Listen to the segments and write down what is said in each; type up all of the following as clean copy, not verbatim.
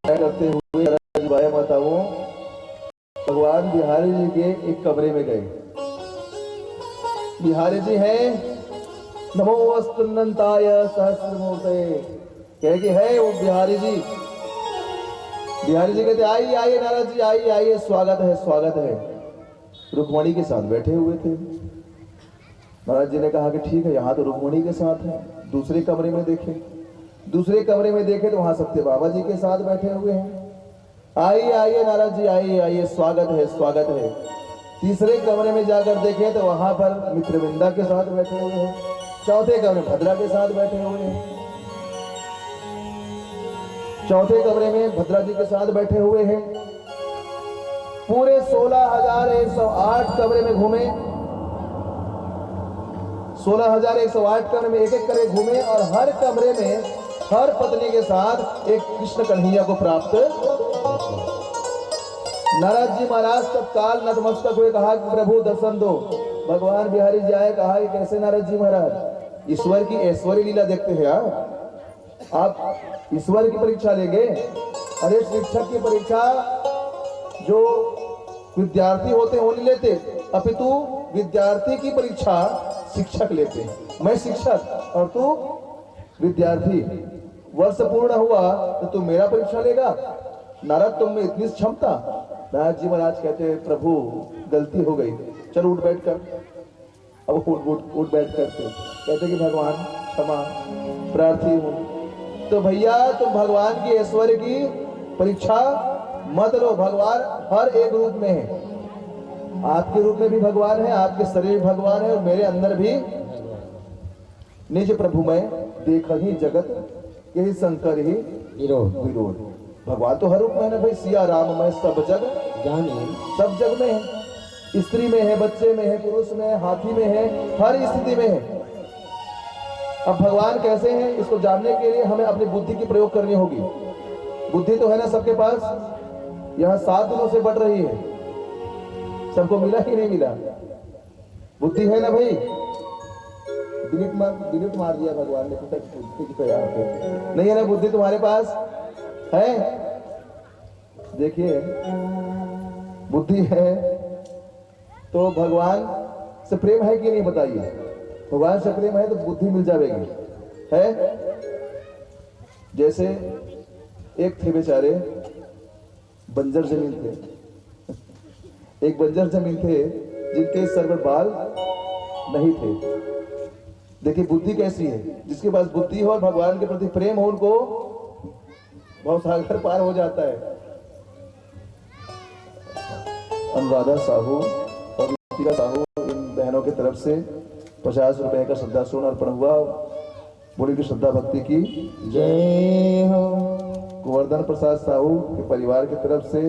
करते हुए भाई माताओं भगवान बिहारी जी के एक कमरे में गए। बिहारी जी हैं नमो अस्तुन्नताय सहस्रमूर्ते कह के है वो बिहारी जी। बिहारी जी कहते आइए आइए नारद जी आइए आइए स्वागत है स्वागत है। रुक्मणी के साथ बैठे हुए थे। नारद जी ने कहा कि ठीक है यहाँ तो रुक्मणी के साथ है। दूसरे कमरे में देखे तो वहां सत्य बाबा जी के साथ बैठे हुए हैं। आइए आइए नारद जी आइए आइए स्वागत है स्वागत है। तीसरे कमरे में जाकर देखें तो वहां पर मित्रविंदा के साथ बैठे हुए हैं। चौथे कमरे में भद्रा के साथ बैठे हुए हैं। चौथे कमरे में भद्रा जी के साथ बैठे हुए हैं। पूरे 16,108 कमरे में घूमे। 16,108 कमरे में एक एक करके घूमे और हर कमरे में हर पत्नी के साथ एक कृष्ण कन्हैया को प्राप्त। नारद जी महाराज तत्काल नतमस्तक हुए कहा कि प्रभु दर्शन दो। भगवान बिहारी जी आए कहा कि कैसे नारद जी महाराज ईश्वर की ऐश्वर्य लीला देखते हैं आप ईश्वर की परीक्षा लेंगे। अरे शिक्षक की परीक्षा जो विद्यार्थी होते हैं वो नहीं लेते अपितु विद्यार्थी की परीक्षा शिक्षक लेते हैं। मैं शिक्षक और तू विद्यार्थी। वर्ष पूर्ण हुआ तो तू मेरा परीक्षा लेगा। नारद तुम में इतनी क्षमता। नारद जी महाराज कहते प्रभु गलती हो गई चलो उठ बैठ कर। अब उठ बैठ करते कहते कि भगवान क्षमा प्रार्थी हूं। तो भैया तुम भगवान की ऐश्वर्य की परीक्षा मत लो। भगवान हर एक रूप में है। आपके रूप में भी भगवान है आपके शरीर भगवान है और मेरे अंदर भी निज प्रभु में देख ही जगत यही शंकर ही विरोध। भगवान तो हर रूप में है ना भाई। सिया राम में सब जग जाने सब जग में है। स्त्री में है बच्चे में है पुरुष में है हाथी में है हर स्थिति में है। अब भगवान कैसे हैं इसको जानने के लिए हमें अपनी बुद्धि की प्रयोग करनी होगी। बुद्धि तो है ना सबके पास। यहाँ 7 दिनों से बढ़ रही है। सबको मिला कि नहीं मिला? बुद्धि है ना भाई। डिलीट मार दिया भगवान ने नहीं है ना बुद्धि तुम्हारे पास है। देखिए बुद्धि है तो भगवान से प्रेम है कि नहीं बताइए। भगवान से प्रेम है तो बुद्धि मिल जाएगी है। जैसे एक थे बेचारे बंजर जमीन थे। एक बंजर जमीन थे जिनके सर पर बाल नहीं थे। देखिए बुद्धि कैसी है। जिसके पास बुद्धि हो और भगवान के प्रति प्रेम हो उनको बहुत सागर पार हो जाता है। अनुराधा साहू और ऋतिका साहू इन बहनों की तरफ से 50 रुपए का श्रद्धा सुमन अर्पण हुआ। बोली की श्रद्धा भक्ति की जय हो। गोवर्धन प्रसाद साहू के परिवार की तरफ से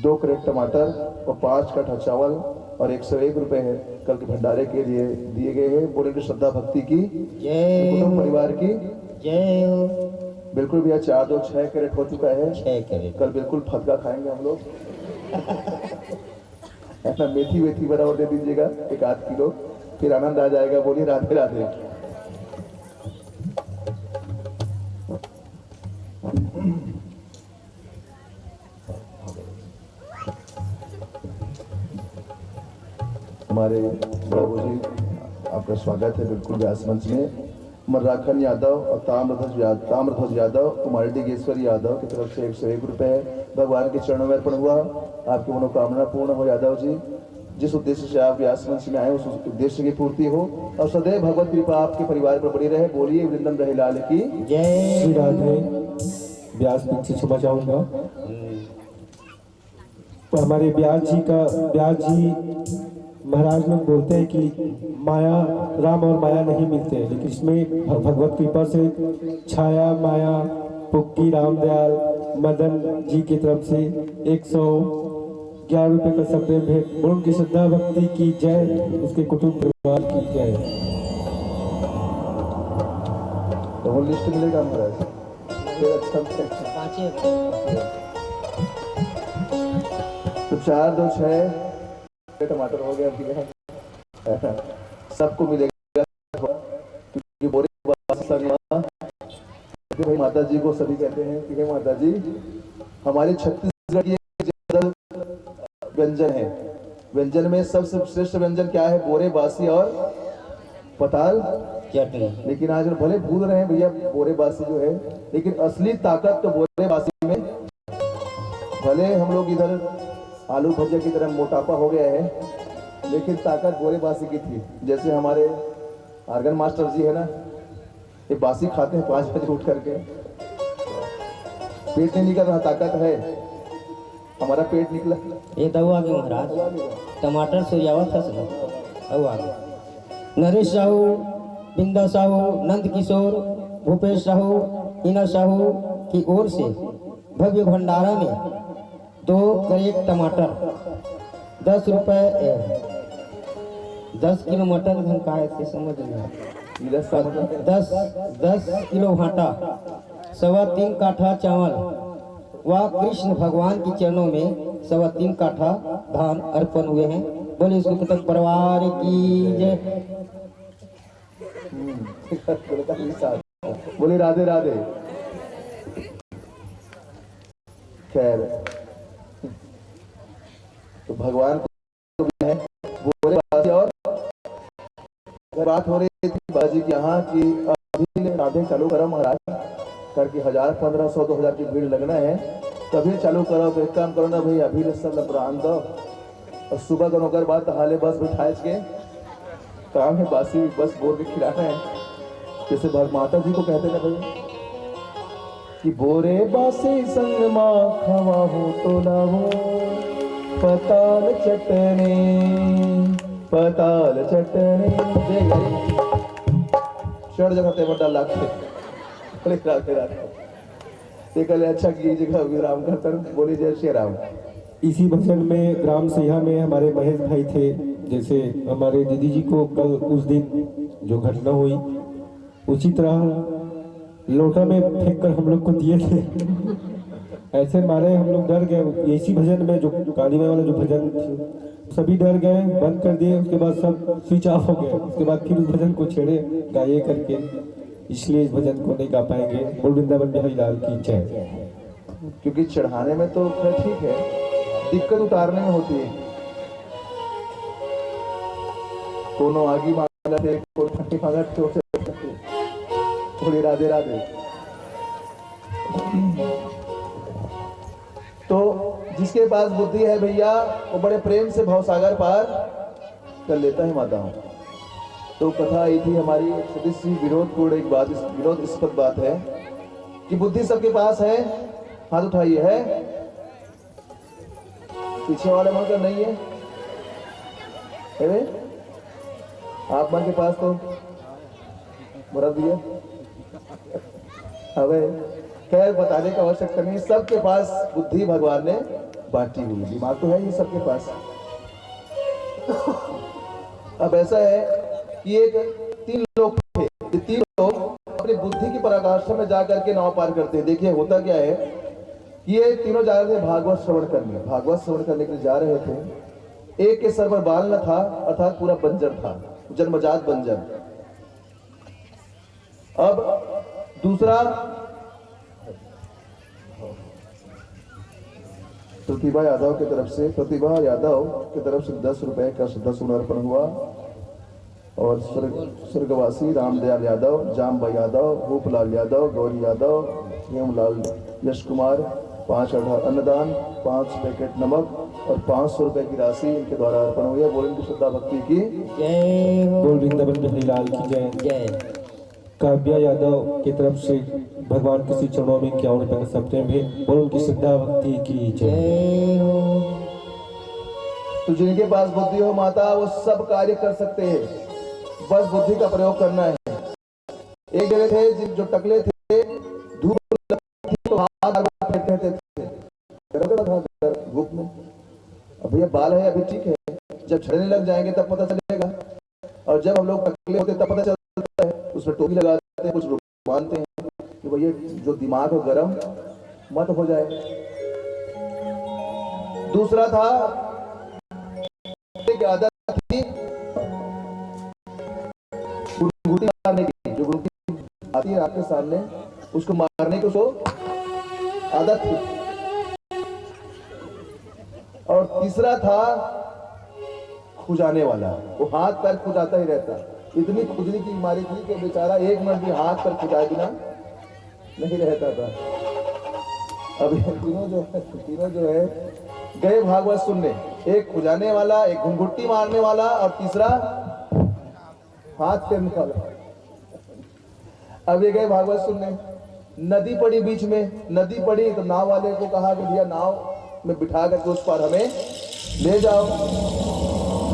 2 कैरेट टमाटर और 5 कट्ठा चावल और 101 रुपए है कल के भंडारे के लिए दिए गए हैं। बोले की श्रद्धा भक्ति की जय। कुटुंब परिवार की जय हो। बिल्कुल भैया 4 2 6 कैरेट हो चुका है। 6 कैरेट कल बिल्कुल फतका खाएंगे हम लोग। ऐसा मेथी वेथी बराबर दे दीजिएगा 1 आध किलो फिर आनंद आ जाएगा। बोलिए राधे राधे। हमारे बाबू जी आपका स्वागत है बिल्कुल व्यास मंच में। मर्राखन यादव और ताम्रध्वज यादव कुमारी डिगेश्वर यादव की तरफ से 101 रुपए है भगवान के चरणों में अर्पण हुआ। आपकी मनोकामना पूर्ण हो यादव जी। जिस उद्देश्य से आप व्यास मंच में आए उस उद्देश्य की पूर्ति हो और सदैव भगवत कृपा आपके परिवार पर बनी रहे। बोलिए वृंदन रहे लाल की जय। श्री राधे। व्यास मंच से क्षमा चाहूंगा। तो हमारे व्यास जी महाराज लोग बोलते हैं कि माया राम और माया नहीं मिलते हैं, लेकिन इसमें भगवत कृपा से छाया माया पुक्की रामदयाल मदन जी की तरफ से 111 रुपए का सप्रेम भेंट। बोल की श्रद्धा भक्ति की जय। उसके कुटुंब परिवार की जय। तो लिस्ट मिलेगा महाराज। तो 4 2 6 टमाटर हो गया सबको मिलेगा। माता जी को सभी कहते हैं कि हे माता जी, हमारे छत्तीसगढ़ की एक व्यंजन है, व्यंजन में सबसे श्रेष्ठ व्यंजन क्या है? बोरे बासी और पताल चटनी। लेकिन आज भले भूल रहे हैं भैया बोरे बासी जो है, लेकिन असली ताकत तो बोरे बासी में। भले हम लोग इधर आलू भुजिया की तरह मोटापा हो गया है, लेकिन ताकत बोरे बासी की थी। जैसे हमारे आर्गन मास्टर जी है ना, ये बासी खाते हैं 5 बजे उठ करके, पेट नहीं निकल रहा, ताकत है, हमारा पेट निकला। ये दऊ आगे महाराज, टमाटर सूर्यावत है सुनो। दऊ आगे नरेश साहू, बिंदा साहू, नंद किशोर, भूपेश साहू, हीना साहू की ओर से भव्य भंडारा में 2 करेट टमाटर, 10 रुपए 10 किलो मटर धन का है इसके समझ नहीं आया। 10 किलो भाटा, 3.25 काठा चावल व कृष्ण भगवान के चरणों में 3.25 काठा धान अर्पण हुए हैं। बोले सुखतक परिवार की जय। बोले राधे राधे। खैर, तो भगवान को भी है बोले बासी। और बात हो रही थी बाजी की यहाँ की, अभी राधे चालू करो महाराज करके 1000, 1500, 2000 की भीड़ लगना है, तभी चालू करो। तो एक काम करो ना भाई, अभी सब लपरान दो और सुबह का नौकर बात हाले बस बिठाए के काम है, बासी बस बोर के खिलाना है। जैसे माता जी को कहते ना भाई कि बोरे बासी संग माँ खवा हो तो लावो पताल चटने, पताल चटने चढ़ जाते बड़ा लाखे। अच्छा कीजिएगा विराम करता बोली जय श्री राम। इसी भजन में ग्राम सैया में हमारे महेश भाई थे। जैसे हमारे दीदी जी को कल उस दिन जो घटना हुई, उसी तरह लोटा में फेंक कर हम लोग को दिए थे। ऐसे मारे हम लोग डर गए। इसी भजन में जो काली माई वाला जो भजन थे, सभी डर गए, बंद कर दिए। उसके बाद सब स्विच ऑफ हो गए। उसके बाद फिर उस भजन को छेड़े गाइए करके, इसलिए इस भजन को नहीं गा पाएंगे। बोल वृंदावन बिहारी लाल की जय। क्योंकि चढ़ाने में तो ठीक है, दिक्कत उतारने में होती है। कोनो आगे मांगा थे, कोनो मांगा थे, थोड़ी राधे राधे। तो जिसके पास बुद्धि है भैया, वो बड़े प्रेम से भवसागर पार कर लेता है माता। तो कथा आई थी हमारी थोड़ी सी विरोधपूर्ण एक बात, विरोधास्पद बात है कि बुद्धि सबके पास है, हाथ उठाइए। है पीछे वाले मन का नहीं है? आप मन के पास तो बरा दिया। अबे खैर बताने का आवश्यकता नहीं, सबके पास बुद्धि भगवान ने बांटी हुई, दिमाग तो है ही सबके पास। अब ऐसा है कि एक 3 लोग थे, ये 3 लोग अपनी बुद्धि की पराकाष्ठा में जाकर के नाव पार करते हैं। देखिए होता क्या है, ये तीनों जा रहे थे भागवत श्रवण करने। भागवत श्रवण करने के लिए जा रहे थे। एक के सर पर बाल न था, अर्थात पूरा बंजर था, जन्मजात बंजर। अब दूसरा प्रतिभा यादव की तरफ से 10 रुपए का श्रद्धा सुमन अर्पण हुआ। और स्वर्गवासी रामदयाल यादव, जामबा यादव, भूपलाल यादव, गौरी यादव, हेमलाल यश कुमार 5 अन्नदान, 5 पैकेट नमक और 500 रुपए की राशि इनके द्वारा अर्पण हुई है। बोल इनकी श्रद्धा भक्ति की जय हो। बोल वृंदावन बिहारी लाल की जय। जय। काव्या यादव की तरफ से भगवान के श्री चरणों में 51 रुपए का सप्ते में बोल उनकी श्रद्धा भक्ति की जय। जय हो। तो जिनके पास बुद्धि हो माता, वो सब कार्य कर सकते हैं, बस बुद्धि का प्रयोग करना है। एक जगह थे जो टकले थे, धूप तो हाथ फेंकते थे धूप में। अब भैया बाल है अभी ठीक है, जब झड़ने लग जाएंगे तब पता चलेगा। और जब हम लोग टकले होते तब पता चलता है, उसमें टोपी लगाते हैं, कुछ बांधते हैं कि भैया जो दिमाग हो गर्म मत हो जाए। दूसरा था एक आदत थी गुड़गुड़ी मारने की, जो गुड़गुड़ी आती है आपके सामने, उसको मारने की उसको आदत थी। और तीसरा था खुजाने वाला, वो हाथ पैर खुजाता ही रहता। इतनी खुजली की बीमारी थी कि बेचारा एक मिनट भी हाथ पैर खुजाए बिना नहीं रहता था। अब ये तीनों जो है गए भागवत सुनने, एक खुजाने वाला, एक घुंघुट्टी मारने वाला और तीसरा हाथ फेरने वाला। अब ये गए भागवत सुनने, नदी पड़ी बीच में, नदी पड़ी तो नाव वाले को कहा कि भैया नाव में बिठा करके उस पर हमें ले जाओ।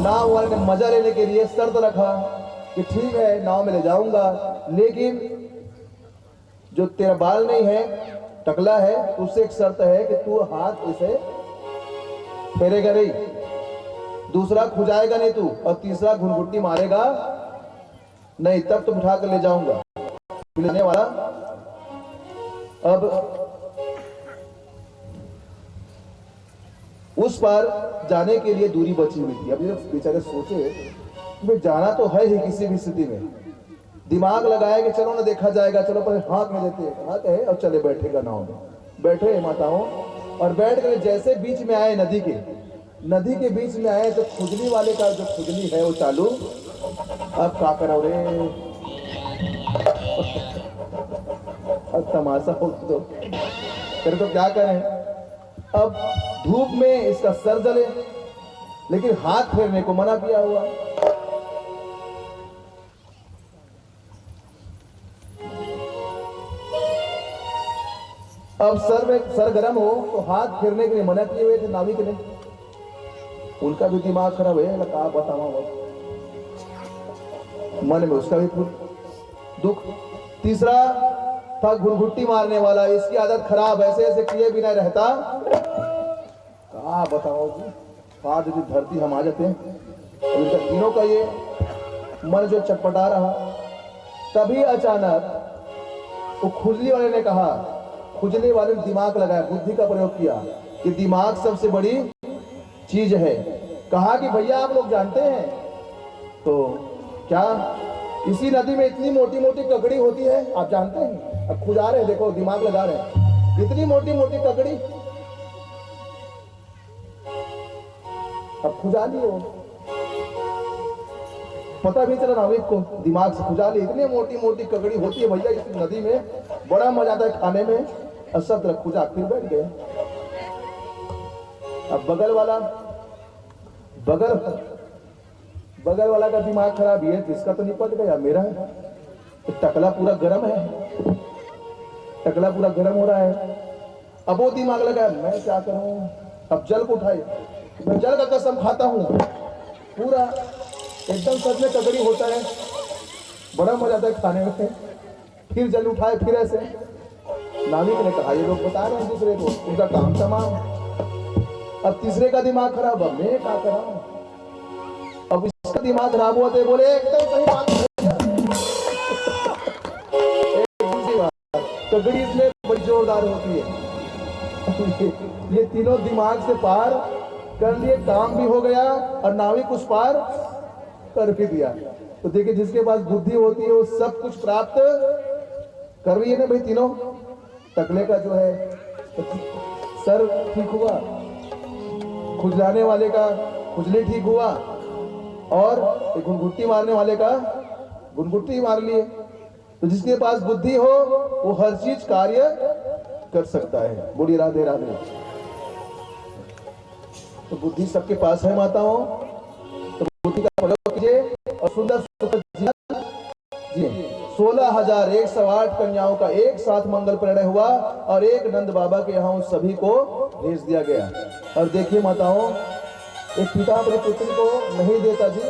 नाव वाले ने मजा लेने के लिए शर्त रखा कि ठीक है नाव में ले जाऊंगा, लेकिन जो तेरा बाल नहीं है, टकला है, उससे एक शर्त है कि तू हाथ इसे फेरेगा नहीं, दूसरा खुजाएगा नहीं तू, और तीसरा घुंघुट्टी मारेगा नहीं, तब तो बिठा कर ले जाऊंगा। लेने वाला अब उस पार जाने के लिए दूरी बची हुई थी। अब ये बेचारे सोचे कि जाना तो है ही किसी भी स्थिति में, दिमाग लगाया कि चलो ना देखा जाएगा, चलो पर हाथ में देते हैं, हाथ है और चले बैठेगा नाव में। बैठे माताओं और बैठ कर जैसे बीच में आए, नदी के बीच में आए तो खुजली वाले का जो खुजली है वो चालू। अब क्या करो रे, अब तमाशा हो तो फिर तो क्या करें। अब धूप में इसका सर जले, लेकिन हाथ फेरने को मना किया हुआ। अब सर गर्म हो तो हाथ फेरने के लिए मना किए हुए थे नाविक ने। उनका भी दिमाग खराब है, लगा बतावा मन में उसका भी दुख। तीसरा था घुंघुट्टी मारने वाला, इसकी आदत खराब, ऐसे ऐसे किए बिना रहता। कहा बताओ जी, आज यदि धरती हम आ जाते हैं। इनका तीनों का ये मन जो चटपटा रहा, तभी अचानक वो खुजली वाले ने कहा, खुजली वाले ने दिमाग लगाया, बुद्धि का प्रयोग किया कि दिमाग सबसे बड़ी चीज है। कहा कि भैया आप लोग जानते हैं तो क्या इसी नदी में इतनी मोटी मोटी ककड़ी होती है, आप जानते हैं? अब खुजा रहे, देखो दिमाग लगा रहे, इतनी मोटी मोटी ककड़ी अब खुजा ली। वो पता भी चला नाविक को, दिमाग से खुजा ली, इतनी मोटी मोटी ककड़ी होती है भैया इस नदी में, बड़ा मजा आता है खाने में। सब तरह खुजा, फिर बैठ गए। अब बगल वाला का दिमाग खराब है, जिसका तो निपट गया, मेरा है टकला पूरा गर्म है, टकला पूरा गर्म हो रहा है। अब वो दिमाग लगा मैं क्या करूं, अब जल को उठाए, मैं जल का कसम खाता हूं, पूरा एकदम सच में ककड़ी होता है, बड़ा मजा आता है खाने में। फिर जल उठाए, फिर ऐसे। नाविक ने कहा ये लोग बता रहे हैं दूसरे को, उनका काम तमाम। अब तीसरे का दिमाग खराब, अब मैं क्या करा। अब इसका दिमाग खराब हुआ तो बोले एकदम सही बात है, ककड़ी इसमें बड़ी जोरदार होती है। ये तीनों दिमाग से पार कर लिए, काम भी हो गया और नाविक उस पार कर भी दिया। तो देखिए जिसके पास बुद्धि होती है वो सब कुछ प्राप्त कर रही है ना भाई। तीनों टकले का जो है सर ठीक हुआ, खुजलाने वाले का खुजली ठीक हुआ, और घुंघुट्टी मारने वाले का घुंघुट्टी मार लिए। तो जिसके पास बुद्धि हो वो हर चीज कार्य कर सकता है। बोलिए राधे राधे। तो बुद्धि सबके पास है माताओं, तो बुद्धि का प्रयोग कीजिए और सुंदर जीवन जिए। 16,108 कन्याओं का एक साथ मंगल परिणय हुआ और एक नंद बाबा के यहाँ उन सभी को भेज दिया गया। और देखिए माताओं, एक पिता अपने पुत्र को नहीं देता जी,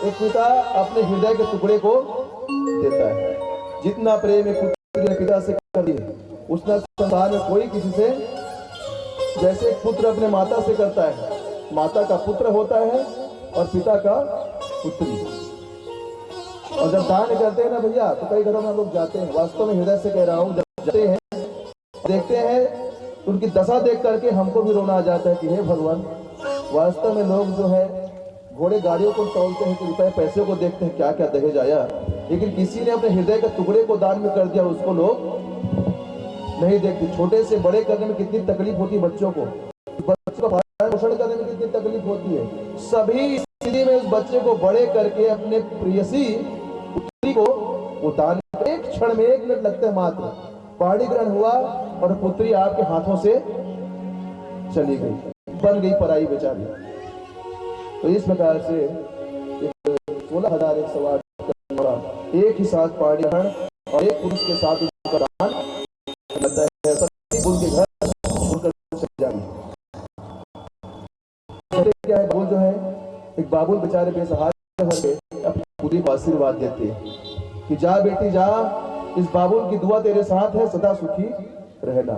एक पिता अपने हृदय के टुकड़े को देता है। जितना प्रेम एक पुत्र पिता से कर दिए उतना संसार में कोई किसी से, जैसे एक पुत्र अपने माता से करता है, माता का पुत्र होता है और पिता का पुत्री। और जब दान करते हैं ना भैया, तो कई घरों में लोग जाते हैं, वास्तव में हृदय से कह रहा हूँ, जब जाते हैं देखते हैं उनकी दशा देख करके हमको भी रोना आ जाता है कि हे भगवान, वास्तव में लोग जो है घोड़े गाड़ियों को तोलते हैं, रुपए पैसे को देखते हैं क्या क्या दहेज आया, लेकिन किसी ने अपने हृदय के टुकड़े को दान में कर दिया, उसको लोग नहीं देखती। छोटे से बड़े करने में कितनी तकलीफ होती है बच्चों को, बच्चों का पालन पोषण करने में कितनी तकलीफ होती है। सभी स्थिति में उस बच्चे को बड़े करके अपने प्रियसी पुत्री को उतारने एक क्षण में 1 मिनट लगते हैं मात्र। पाणी ग्रहण हुआ और पुत्री आपके हाथों से चली गई, बन गई पराई बेचारी। तो इस प्रकार से 16,108 एक ही साथ पाणी ग्रहण और एक पुरुष के साथ उसका दान करता है। सभी के घर छोड़कर चली जाती है। क्या है, बाबुल जो है, एक बाबुल बेचारे बेसहारा होकर अपनी पुत्री को आशीर्वाद देते हैं कि जा बेटी जा, इस बाबुल की दुआ तेरे साथ है, सदा सुखी रहना।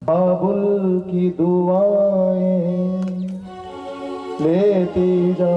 बाबुल की दुआएं लेती जा।